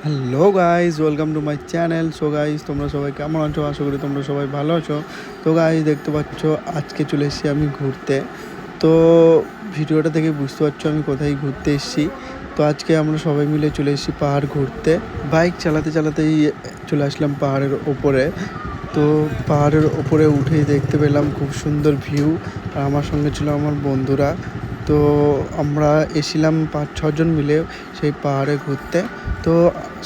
Hello guys, welcome to my channel. So guys, তোমরা সবাই কেমন আছো? আশা করি তোমরা সবাই ভালো আছো। তো গাইজ, দেখতে পাচ্ছ আজকে চলে এসেছি আমি ঘুরতে। তো ভিডিওটা থেকে বুঝতে পারছো আমি কোথায় ঘুরতে এসেছি। তো আজকে আমরা সবাই মিলে চলে এসেছি পাহাড় ঘুরতে। বাইক চালাতে চালাতেই চলে আসলাম পাহাড়ের ওপরে। তো পাহাড়ের ওপরে উঠেই দেখতে পেলাম খুব সুন্দর ভিউ। আর আমার সঙ্গে ছিল আমার বন্ধুরা। তো আমরা এসেছিলাম 5-6 জন মিলে সেই পাহাড়ে ঘুরতে। তো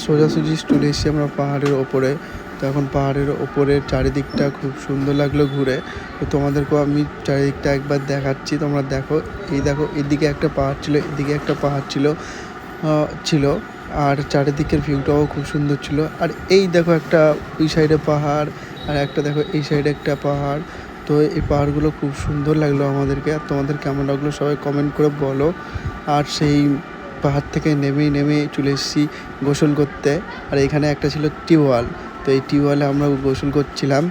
সোজাসুজি চলে এসেছি আমরা পাহাড়ের ওপরে। তো এখন পাহাড়ের ওপরের চারিদিকটা খুব সুন্দর লাগলো ঘুরে। তো তোমাদেরকেও আমি চারিদিকটা একবার দেখাচ্ছি, তোমরা দেখো। এই দেখো, এদিকে একটা পাহাড় ছিল, এদিকে একটা পাহাড় ছিল। আর চারিদিকের ভিউটাও খুব সুন্দর ছিল। আর এই দেখো, একটা ওই সাইডে পাহাড়, আর একটা দেখো এই সাইডে একটা পাহাড়। তো এই পাহাড়গুলো খুব সুন্দর লাগলো আমাদেরকে। আর তোমাদের কেমন লাগলো সবাই কমেন্ট করে বলো। আর সেই পাহাড় থেকে নেমে চলে এসেছি গোসল করতে। আর এখানে একটা ছিল টিউবওয়েল। তো এই টিউবওয়েলে আমরা গোসল করছিলাম,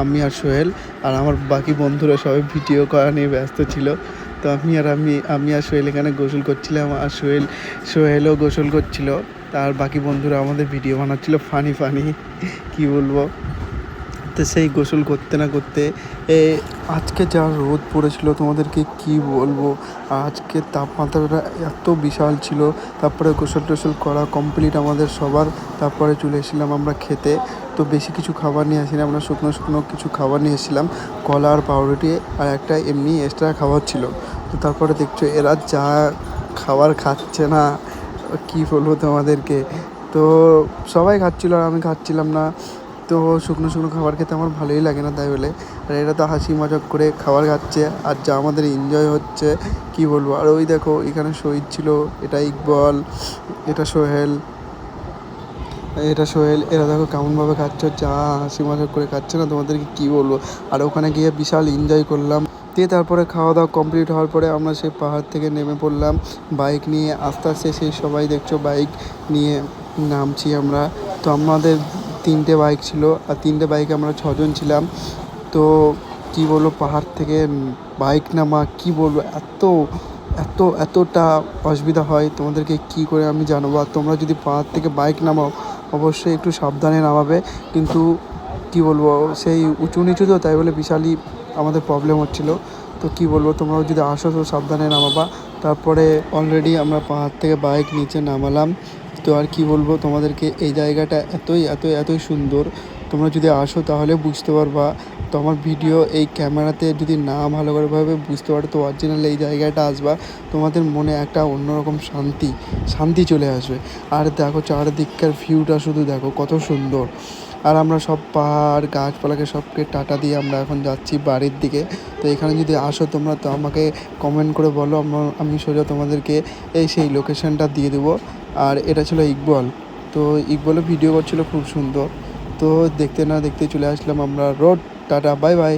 আমি আর সোহেল। আর আমার বাকি বন্ধুরা সবাই ভিডিও করা নিয়ে ব্যস্ত ছিল। তো আমি আর সোহেল এখানে গোসল করছিলাম, আর সোহেলও গোসল করছিল। তার বাকি বন্ধুরা আমাদের ভিডিও বানাচ্ছিল ফানি কি বলবো। তো সেই গোসল করতে না করতে আজকে যা রোদ পড়েছিল তোমাদেরকে কি বলবো। আজকে তাপমাত্রাটা এত বিশাল ছিল। তারপরে গোসল টোসল করা কমপ্লিট আমাদের সবার। তারপরে চলে এসেছিলাম আমরা খেতে। তো বেশি কিছু খাবার নিয়ে আসিনি আমরা, শুকনো কিছু খাবার নিয়ে এসেছিলাম। কলা আর পাউরুটি, আর একটা এমনি এক্সট্রা খাবার ছিল। তো তারপরে দেখছো এরা যা খাবার খাচ্ছে না, কি বলবো তোমাদেরকে। তো সবাই খাচ্ছিল আর আমি খাচ্ছিলাম না। তো শুকনো খাবার খেতে আমার ভালোই লাগে না, তাই বলে। আর এরা তো হাসি মজাক করে খাবার খাচ্ছে, আর যা আমাদের এনজয় হচ্ছে কি বলবো। আর ওই দেখো, এখানে শহীদ ছিল, এটা ইকবল, এটা সোহেল। এরা দেখো কেমনভাবে খাচ্ছে, যা হাসি মজাক করে খাচ্ছে না, তোমাদেরকে কি বলবো। আর ওখানে গিয়ে বিশাল এনজয় করলাম। দিয়ে তারপরে খাওয়া দাওয়া কমপ্লিট হওয়ার পরে আমরা সেই পাহাড় থেকে নেমে পড়লাম বাইক নিয়ে। আস্তে আস্তে সেই সবাই দেখছো বাইক নিয়ে নামছি আমরা। তো আমাদের 3টে বাইক ছিল, আর 3টে বাইকে আমরা 6 জন ছিলাম। তো কি বলবো, পাহাড় থেকে বাইক নামা কি বলবো, এতটা অসুবিধা হয় তোমাদেরকে কি করে আমি জানাবো। আর তোমরা যদি পাহাড় থেকে বাইক নামাও অবশ্যই একটু সাবধানে নামাবে। কিন্তু কি বলবো, সেই উঁচু নিচু তো, তাই বলে বিশালই আমাদের প্রবলেম হচ্ছিলো। তো কি বলবো, তোমরাও যদি আসো তো সাবধানে নামাবা। তারপরে অলরেডি আমরা পাহাড় থেকে বাইক নিচে নামালাম। তো আর কি বলবো তোমাদেরকে, এই জায়গাটা এতই সুন্দর। তোমরা যদি আসো তাহলে বুঝতে পারবা। তো আমার ভিডিও এই ক্যামেরাতে যদি না ভালো করেভাবে বুঝতে পারো, তো অরিজিনাল এই জায়গাটা আসবা, তোমাদের মনে একটা অন্যরকম শান্তি চলে আসবে। আর দেখো চারিদিককার ভিউটা শুধু দেখো কত সুন্দর। আর আমরা সব পাহাড় গাছপালাকে সবকে টাটা দিয়ে আমরা এখন যাচ্ছি বাড়ির দিকে। তো এখানে যদি আসো তোমরা, তো আমাকে কমেন্ট করে বলো, আমি সোজা তোমাদেরকে সেই লোকেশানটা দিয়ে দেবো। আর এটা ছিল ইকবল। তো ইকবলও ভিডিও করছিল খুব সুন্দর। তো দেখতে না দেখতে চলে আসলাম আমরা রোড। Tata, bye bye.